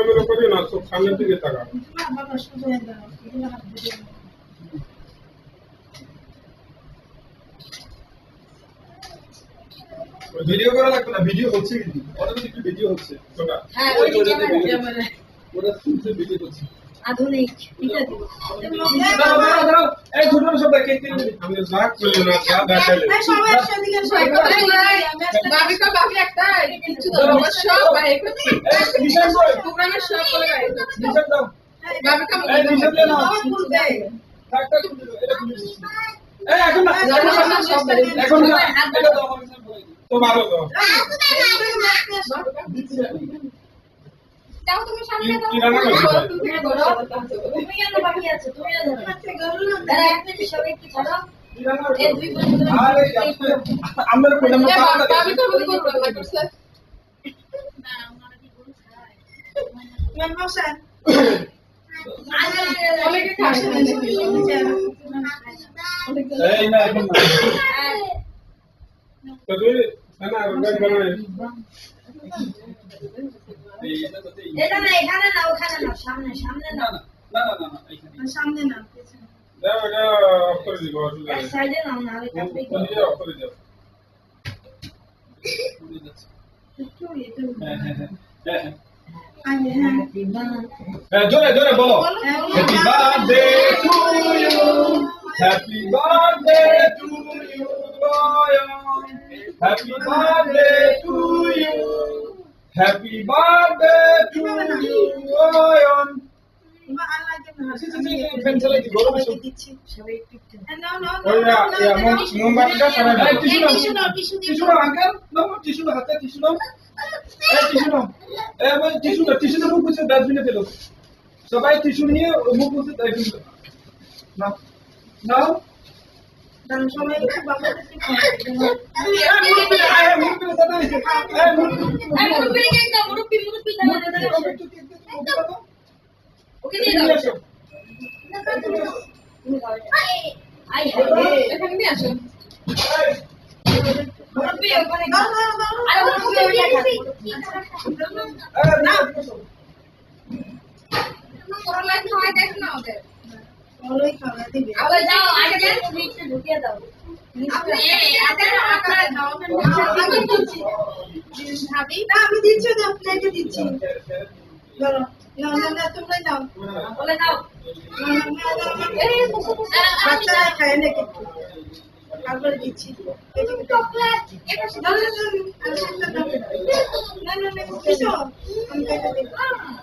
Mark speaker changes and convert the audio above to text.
Speaker 1: এলোমেলো করি না, চোখ সামনের দিকে তাকা। ভিডিও করা লাগবে না, ভিডিও হচ্ছে কিন্তু অটোমেটিক ভিডিও হচ্ছে ওটা।
Speaker 2: হ্যাঁ ওই ক্যামেরা
Speaker 1: ওটা শুনছে ভিডিও হচ্ছে
Speaker 2: আধুনিক ঠিক আছে
Speaker 1: দাঁড়াও দাঁড়াও এই ছোট সব দেখে আমি লাগ করলে না যা দেখাইলে
Speaker 3: সবাই একসাথে
Speaker 2: বাবিকা বাবি একটা কিছু দাও সব বাইরে করছি
Speaker 1: নিশান কই
Speaker 2: প্রোগ্রামের সব করে বাইরে করছি
Speaker 1: নিশান দাও
Speaker 2: বাবিকা
Speaker 1: এই নিশান দে না
Speaker 3: দেয়
Speaker 1: থাক থাক এটা খুলে দিচ্ছি এই এখন না
Speaker 2: সব বাইরে
Speaker 1: এখন না এটা দাও আমার নিশান বলে তো ভালো দাও
Speaker 2: দাও তুমি সামনে দাও
Speaker 1: কি রান্না করছো
Speaker 2: তুমি ধরো তুমি কেন বাকি আছে তুমি ধরো আরে এক মিনিট সবাই একটু ধরো এই দুই বন্ধু
Speaker 1: আরে আমরা কোলাম না
Speaker 2: বাবিকা বলে করব না করছে না আমরা কি বলছ
Speaker 3: মেমোশন
Speaker 2: অনেকে খায়
Speaker 1: এই না এখন না তো তুই না রঙ বানাই
Speaker 2: এটা না এখানে না ওখানে না সামনে সামনে না
Speaker 1: না না না এইখানে
Speaker 3: সামনে না পেছনে
Speaker 1: দাও এটা অফ করে দিব আসলে
Speaker 2: এক সাইডে নাও না আরে কাপড়
Speaker 1: কোন দিয়ে অফ করে দাও
Speaker 3: একটু এটা
Speaker 1: হ্যাঁ
Speaker 3: আগে হ্যাঁ
Speaker 1: জোরে জোরে বলো happy birthday to you happy birthday to you happy birthday to you happy birthday to you
Speaker 3: বা আল্লাহকে
Speaker 1: ফ্যান চালাই দি গরম আছে
Speaker 3: দিচ্ছি
Speaker 2: সবাই একটু
Speaker 3: না না
Speaker 1: ওই মোমবাতিটা সরাই দাও টিস্যু নাও
Speaker 3: টিস্যু
Speaker 1: টিস্যু নাও আঙ্কেল নাও টিস্যু নাও হাতে টিস্যু নাও এই টিস্যু নাও এই ভাই টিস্যু মুখ মুছে ডাস্টবিনে ফেলো সবাই টিস্যু নিয়ে মুখ মুছে ডাস্টবিনে নাও নাও
Speaker 3: দাম সময় একটু বাবাকে কি
Speaker 2: মুরব্বি কে দাও মুরব্বি দাও ওকে দিয়ে দাও আই এখানে নিয়ে আসো মুরব্বি ওখানে আরে মুরব্বি ওই না তোর লাইফ হয় দেখ না ওদের
Speaker 3: বলোই খাওয়া দিবে
Speaker 2: আবার যাও আগে দেন নিচে ঢুকিয়ে দাও
Speaker 3: ভাবি না আমি দিচ্ছি না প্লেটে দিচ্ছি ধরো না না না তোমরা যাও
Speaker 2: বলে দাও
Speaker 3: বাচ্চারা খায় না কিন্তু তারপরে দিচ্ছি না না না কিছু আমি কেটে দিচ্ছি